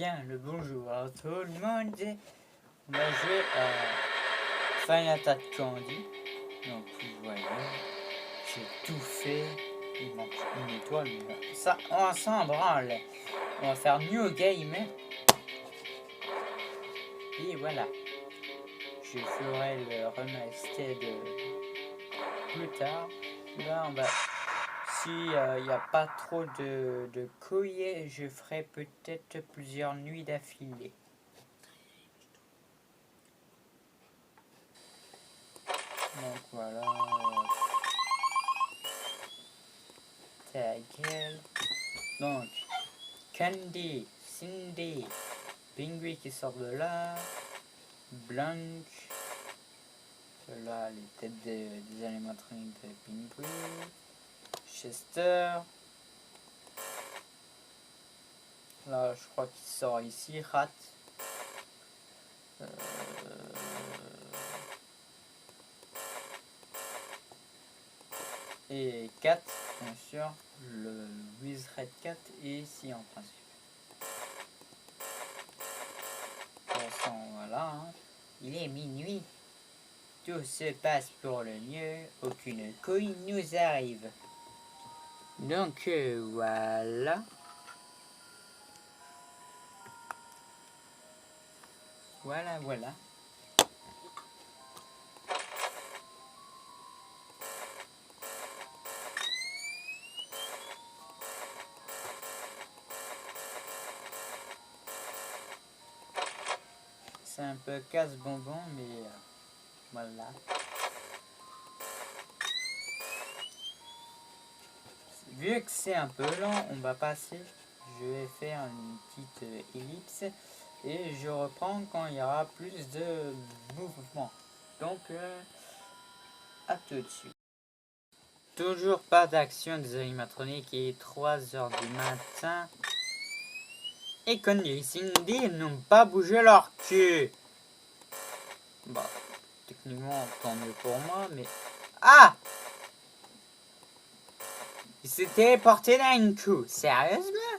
bien le bonjour à tout le monde. On va jouer à Final Attack Candy. Donc vous voyez, j'ai tout fait. Il manque une étoile, mais ça, on s'en branle. On va faire New Game. Et voilà. Je ferai le remaster plus tard. Là, on va... Si il n'y a pas trop de courrier, je ferai peut-être plusieurs nuits d'affilée. Donc voilà. Ta gueule. Donc, Candy, Cindy, Pingui qui sort de là, Blanc, là les têtes des animatroniques de Pingui, Chester, là je crois qu'il sort ici, Rat, et Cat, bien sûr, le Wiz Red Cat est ici en principe. Voilà, hein. Il est minuit. Tout se passe pour le mieux. Aucune couille nous arrive. Donc voilà. Voilà. C'est un peu casse-bonbon, mais voilà. Vu que c'est un peu lent, on va passer. Je vais faire une petite ellipse et je reprends quand il y aura plus de mouvement. Donc, à tout de suite. Toujours pas d'action des animatroniques et 3h du matin. Et Candy et Cindy n'ont pas bougé leur cul. Bah, techniquement, tant mieux pour moi, mais... Ah! Il s'est téléporté d'un coup. Sérieusement?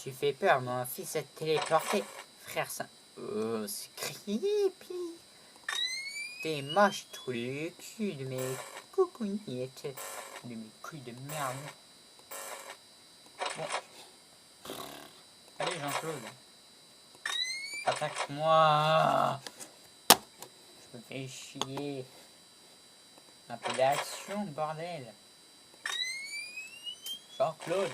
Tu fais peur, mon fils s'est téléporté. Frère, ça... Oh, c'est creepy. T'es moche, trou de cul de mes coucougnettes. De mes couilles de merde. Bon. Allez, Jean-Claude. Attaque-moi. Je me fais chier. Un peu d'action, bordel. Jean-Claude.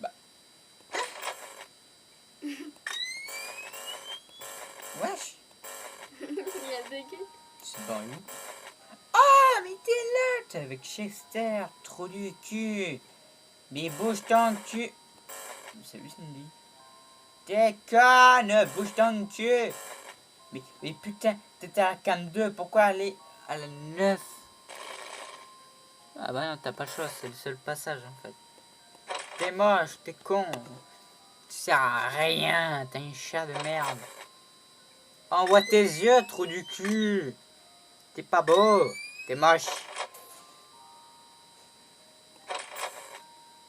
Bah. Wesh. Il a bugué. C'est pas où? Ah, mais t'es là. T'es avec Chester. Trop du cul. Mais bouge ton cul. Salut Cindy. T'es conne. Bouge ton cul. Mais putain, t'étais à Cannes 2. Pourquoi aller à la 9? Ah bah non, t'as pas le choix. C'est le seul passage en fait. T'es moche. T'es con. Tu sers à rien. T'es un chat de merde. Envoie tes yeux, trou du cul. T'es pas beau. T'es moche.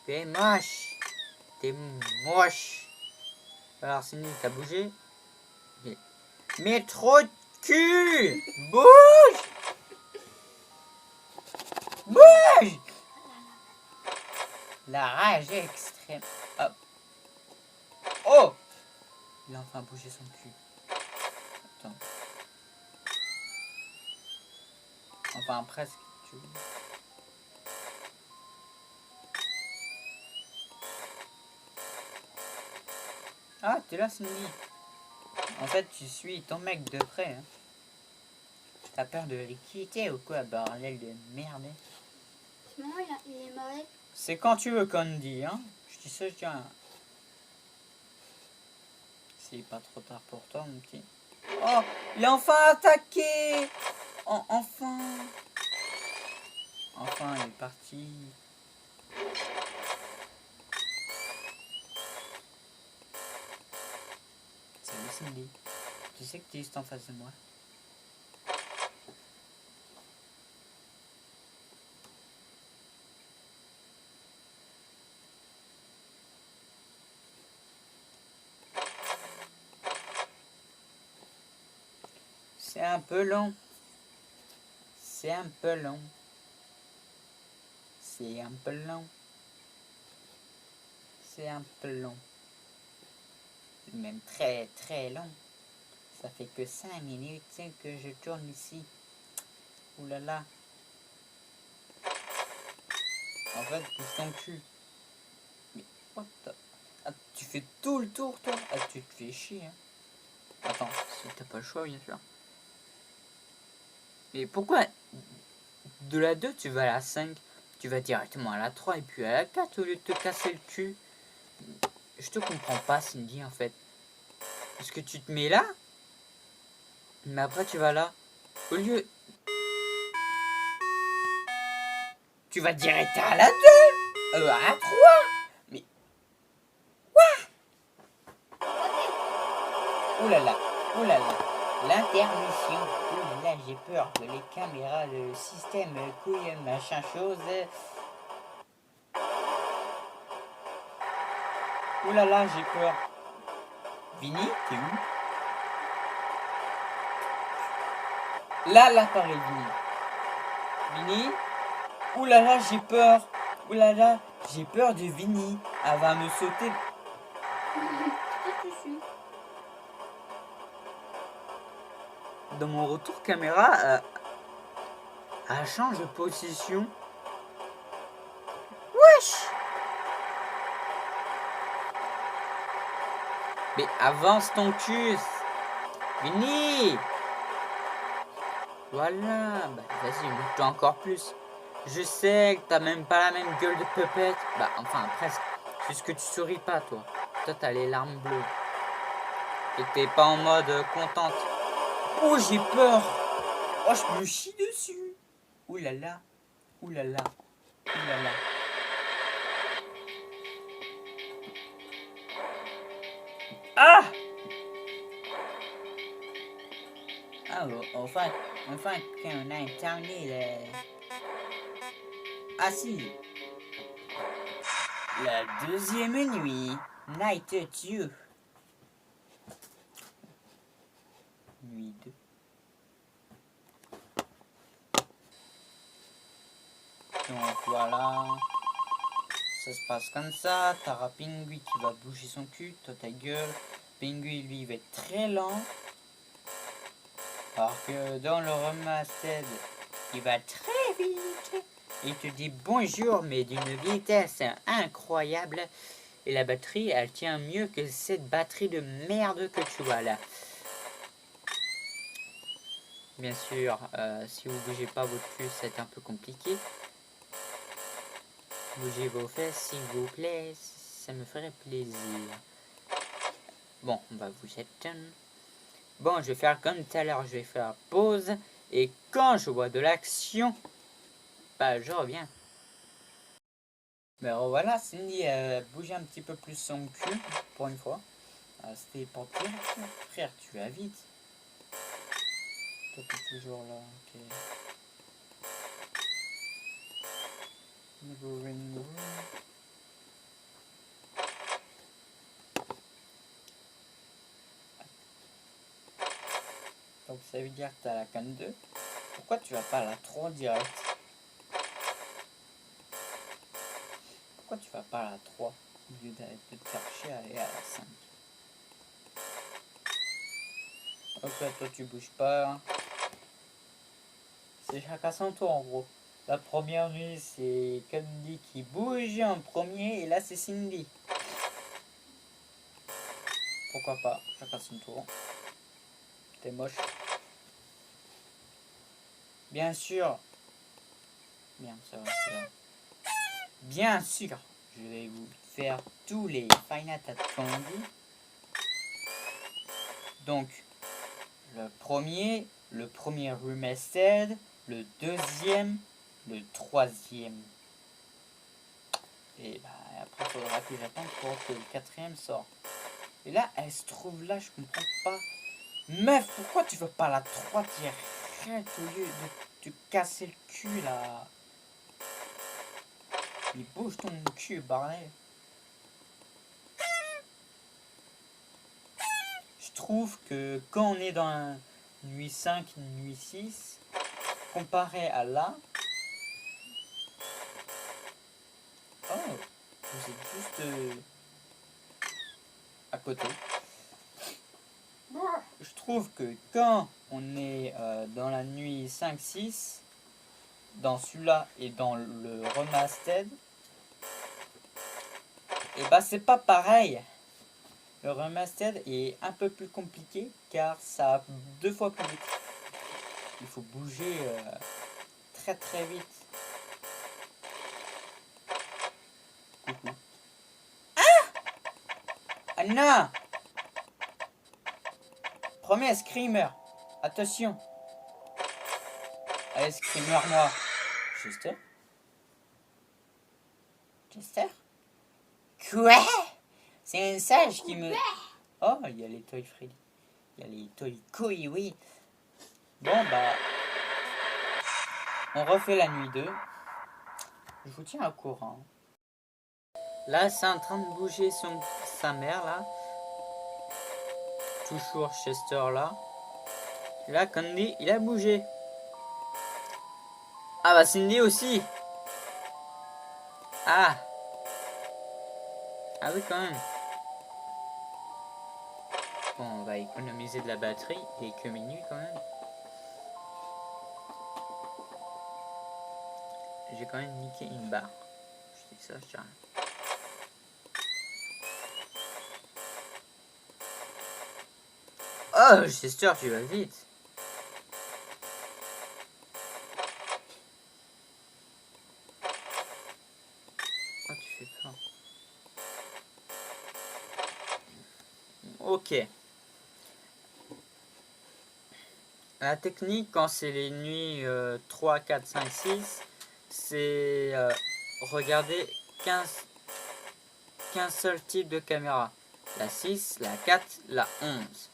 T'es moche. T'es moche. Alors, Cindy, t'as bougé? Mais trop de cul. Bouge. Bouge. La rage est extrême. Hop. Oh. Il a enfin bougé son cul. Attends. Enfin, presque. Tu vois. Ah, t'es là, Cindy. En fait, tu suis ton mec de près. Hein. T'as peur de les quitter ou quoi, bordel de merde? Sinon, il est mauvais. C'est quand tu veux, Candy, hein. Je dis ça, je dis rien. C'est pas trop tard pour toi, mon petit. Oh, il a enfin attaqué. Enfin. Enfin, il est parti. Salut Cindy. Tu sais que tu es juste en face de moi. C'est un peu long. C'est un peu long. C'est un peu long. C'est un peu long. Même très très long. Ça fait que 5 minutes que je tourne ici. Ouh là là. En fait, pousse ton cul. Mais what the... Ah, tu fais tout le tour toi. Ah, tu te fais chier. Hein. Attends, si t'as pas le choix bien sûr. Mais pourquoi de la 2 tu vas à la 5? Tu vas directement à la 3 et puis à la 4 au lieu de te casser le cul. Je te comprends pas Cindy en fait. Parce que tu te mets là. Mais après tu vas là. Au lieu... Tu vas direct à la 2 à la 3. Mais... Ouh là là. Ouh là là. L'intermission. Ouh là, j'ai peur que les caméras, le système, couille, machin chose. Ouh là là, j'ai peur. Vinny, t'es où? Là, l'appareil Vinny. Vinny. Ouh là là, j'ai peur. Ouh là là, j'ai peur de Vinny. Elle va me sauter. Dans mon retour caméra, elle change de position. Wesh! Mais avance ton cul. Vinny! Voilà. Bah, vas-y, monte-toi encore plus. Je sais que t'as même pas la même gueule de pupette. Bah, enfin, presque. C'est ce que tu souris pas, toi. Toi, t'as les larmes bleues. Et t'es pas en mode contente. Oh, j'ai peur. Oh, je me chie dessus. Ouh là là. Ouh là là. Ouh là là. Ah! Ah, enfin qu'on a terminé le... Ah si. La deuxième nuit. Night 2. Nuit 2. Donc voilà. Ça se passe comme ça. T'as Pingui qui va bouger son cul. Toi ta gueule. Pingui lui il va être très lent. Alors que dans le remastered, il va très vite. Il te dit bonjour mais d'une vitesse incroyable. Et la batterie elle tient mieux que cette batterie de merde que tu vois là. Bien sûr, si vous bougez pas votre cul, c'est un peu compliqué. Bougez vos fesses, s'il vous plaît, ça me ferait plaisir. Bon, on va vous éteindre. Bon, je vais faire comme tout à l'heure, je vais faire pause. Et quand je vois de l'action, bah je reviens. Ben voilà, Cindy bouge un petit peu plus son cul, pour une fois. C'était pour dire, frère, tu vas vite. Toi, t'es toujours là, ok. Donc ça veut dire que t'as la canne 2. Pourquoi tu vas pas à la 3 direct? Pourquoi tu vas pas à la 3 au lieu de te faire chier à aller à la 5? Ok, toi tu bouges pas. C'est chacun son tour en gros. La première nuit c'est Candy qui bouge en premier et là c'est Cindy. Pourquoi pas, chacun son tour. T'es moche. Bien sûr. Bien, ça va, ça va. Bien sûr, je vais vous faire tous les Final Candy. Donc, le premier remastered, le deuxième, le troisième. Et bah, après, il faudra que j'attende pour que le quatrième sorte. Et là, elle se trouve là, je comprends pas. Meuf, pourquoi tu veux pas la 3 direct au lieu de te casser le cul là? Il bouge ton cul, bordel. Je trouve que quand on est dans nuit 5, nuit 6, comparé à là. Oh, vous êtes juste à côté. Je trouve que quand on est dans la nuit 5-6, dans celui-là et dans le remastered, et bah c'est pas pareil. Le remastered est un peu plus compliqué car ça va 2 fois plus vite. Il faut bouger très très vite. Coucou. Anna! Premier screamer. Attention. Allez, screamer noir. Chester? Chester? Quoi? C'est un sage qui me... Oh, il y a les Toy Freddy. Il y a les Toy Koi, oui. Bon, bah... On refait la nuit 2. Je vous tiens au courant. Là, c'est en train de bouger sa mère, là. Toujours Chester, là. Là, Candy, il a bougé. Ah bah, Cindy aussi. Ah. Ah oui, quand même. Bon, on va économiser de la batterie. Il est que minuit, quand même. J'ai quand même niqué une barre. Je dis ça, je dirais. Oh, Chester, tu vas vite. Oh, tu fais peur. Ok. La technique, quand c'est les nuits 3, 4, 5, 6, c'est regarder qu'un seul type de caméra. La 6, la 4, la 11.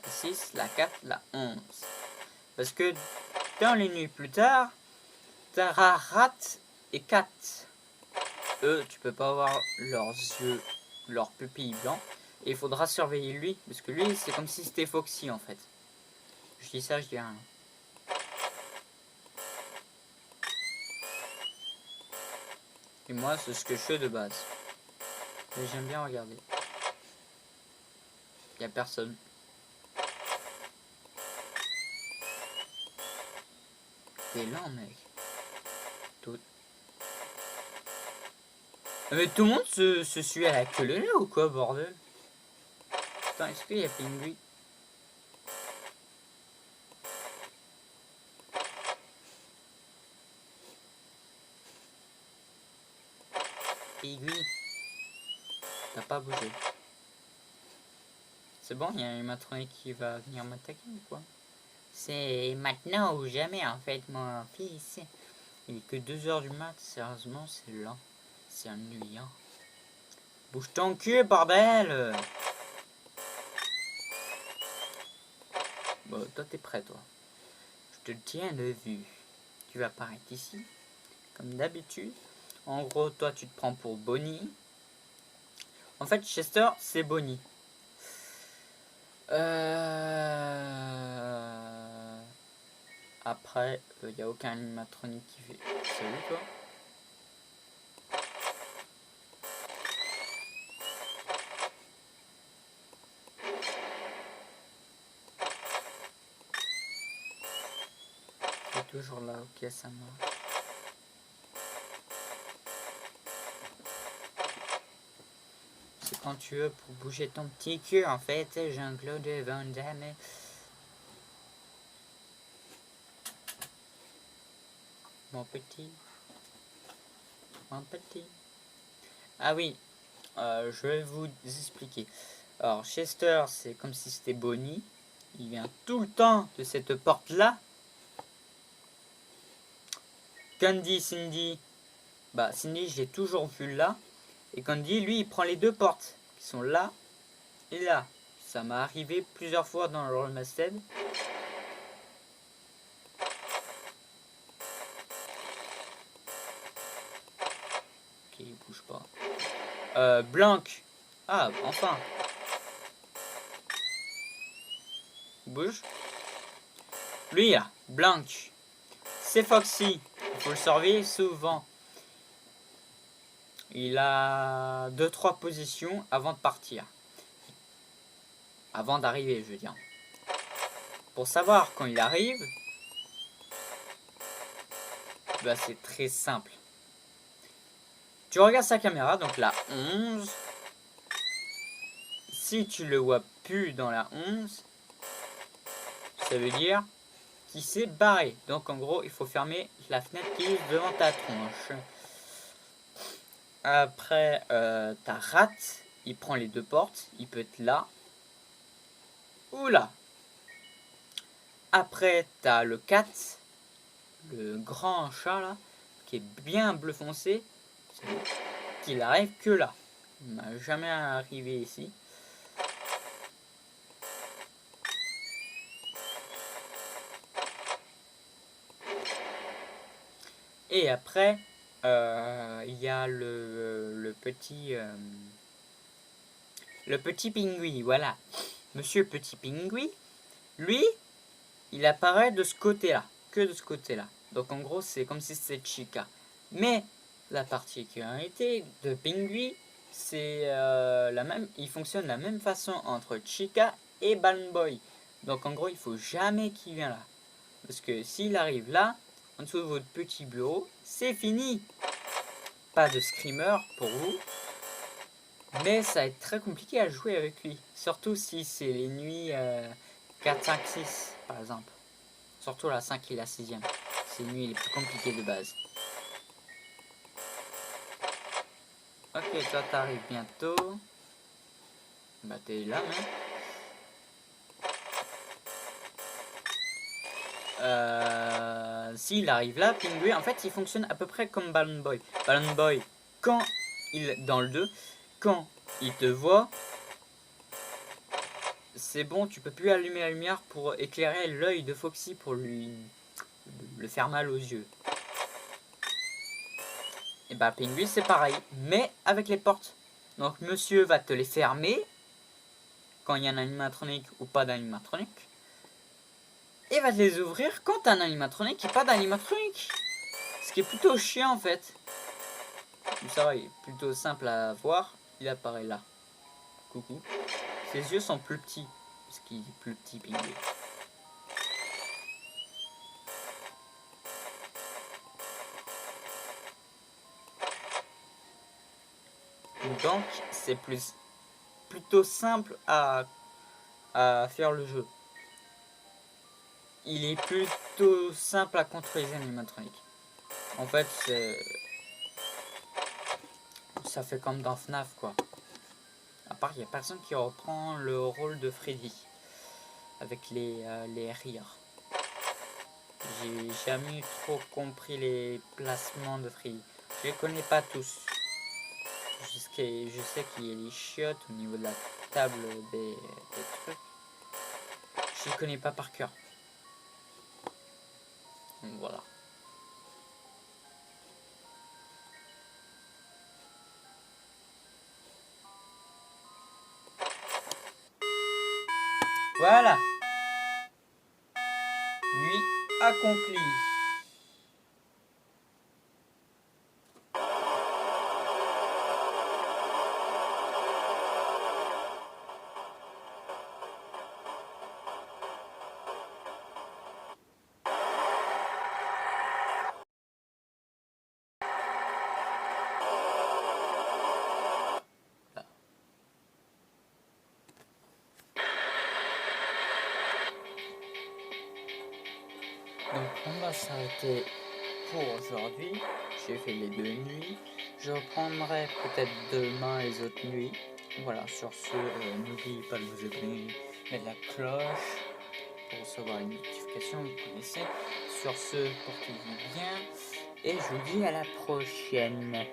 La 6, la 4, la 11. Parce que dans les nuits plus tard, t'auras Rat et Cat. Eux, tu peux pas voir leurs yeux, leurs pupilles blancs. Et il faudra surveiller lui, parce que lui, c'est comme si c'était Foxy en fait. Je dis ça, je dis rien. Et moi, c'est ce que je fais de base. Mais j'aime bien regarder. Y a personne. T'es lent, mec. Tout... Mais tout le monde se suit à la queue là ou quoi, bordel? Putain, est-ce qu'il y a Pingui? Pingui, t'as pas bougé. C'est bon, il y a un animatronique qui va venir m'attaquer ou quoi? C'est maintenant ou jamais en fait, mon fils. Il est que 2h du mat, sérieusement, c'est lent. C'est ennuyant. Bouge ton cul, bordel! Bon, toi t'es prêt, toi. Je te tiens de vue. Tu vas apparaître ici, comme d'habitude. En gros, toi tu te prends pour Bonnie. En fait, Chester, c'est Bonnie. Après, il n'y a aucun animatronique qui fait... Salut, toi. C'est toujours là, ok, ça marche. C'est quand tu veux pour bouger ton petit cul, en fait, Jean-Claude Van Damme. Mon petit. Mon petit. Ah oui, je vais vous expliquer. Alors, Chester, c'est comme si c'était Bonnie. Il vient tout le temps de cette porte-là. Candy, Cindy. Bah, Cindy, je l'ai toujours vu là. Et Candy, lui, il prend les deux portes. Qui sont là et là. Ça m'est arrivé plusieurs fois dans le remastered. Ok, il bouge pas. Blanc. Ah, enfin. Il bouge. Lui là, Blanc. C'est Foxy. Il faut le surveiller souvent. Il a 2-3 positions avant de partir. Avant d'arriver, je veux dire. Pour savoir quand il arrive, bah c'est très simple. Tu regardes sa caméra, donc la 11. Si tu le vois plus dans la 11, ça veut dire qu'il s'est barré. Donc en gros, il faut fermer la fenêtre qui est devant ta tronche. Après, ta rate, il prend les 2 portes. Il peut être là ou là. Après, t'as le 4, le grand chat là, qui est bien bleu foncé. Qu'il arrive que là. Il m'a jamais arrivé ici. Et après, il y a le petit pingouin, voilà. Monsieur Petit Pingouin, lui, il apparaît de ce côté-là, que de ce côté-là. Donc en gros, c'est comme si c'était Chica. Mais la particularité de Pingouin, c'est la même, il fonctionne de la même façon entre Chica et Balloon Boy. Donc en gros, il faut jamais qu'il vienne là. Parce que s'il arrive là, en dessous de votre petit bureau, c'est fini. Pas de screamer pour vous. Mais ça va être très compliqué à jouer avec lui. Surtout si c'est les nuits 4, 5, 6 par exemple. Surtout la 5 et la 6e. C'est les nuits les plus compliquées de base. Ok, toi t'arrives bientôt. Bah t'es là même. S'il arrive là, Pingouin, en fait il fonctionne à peu près comme Balloon Boy. Balloon Boy, quand il dans le 2, quand il te voit, c'est bon, tu peux plus allumer la lumière pour éclairer l'œil de Foxy pour lui le faire mal aux yeux. Et bah Pingouin c'est pareil, mais avec les portes. Donc monsieur va te les fermer quand il y a un animatronique ou pas d'animatronique. Et va te les ouvrir quand t'as un animatronique et pas d'animatronique. Ce qui est plutôt chiant en fait. Ça va, il est plutôt simple à voir. Il apparaît là. Coucou. Ses yeux sont plus petits. Parce qu'il est plus petit, Pingouin. Donc, c'est plutôt simple à faire le jeu. Il est plutôt simple à contrôler les animatroniques. En fait, ça fait comme dans FNAF, quoi. À part, il n'y a personne qui reprend le rôle de Freddy. Avec les rires. J'ai jamais trop compris les placements de Freddy. Je les connais pas tous. Je sais qu'il y a les chiottes au niveau de la table des trucs. Je les connais pas par cœur. Donc voilà. Voilà. Nuit accomplie. Donc on va s'arrêter pour aujourd'hui. J'ai fait les 2 nuits. Je reprendrai peut-être demain les autres nuits. Voilà, sur ce, n'oubliez pas de vous abonner, mettre la cloche pour recevoir les notifications, vous connaissez. Sur ce, portez-vous bien et je vous dis à la prochaine.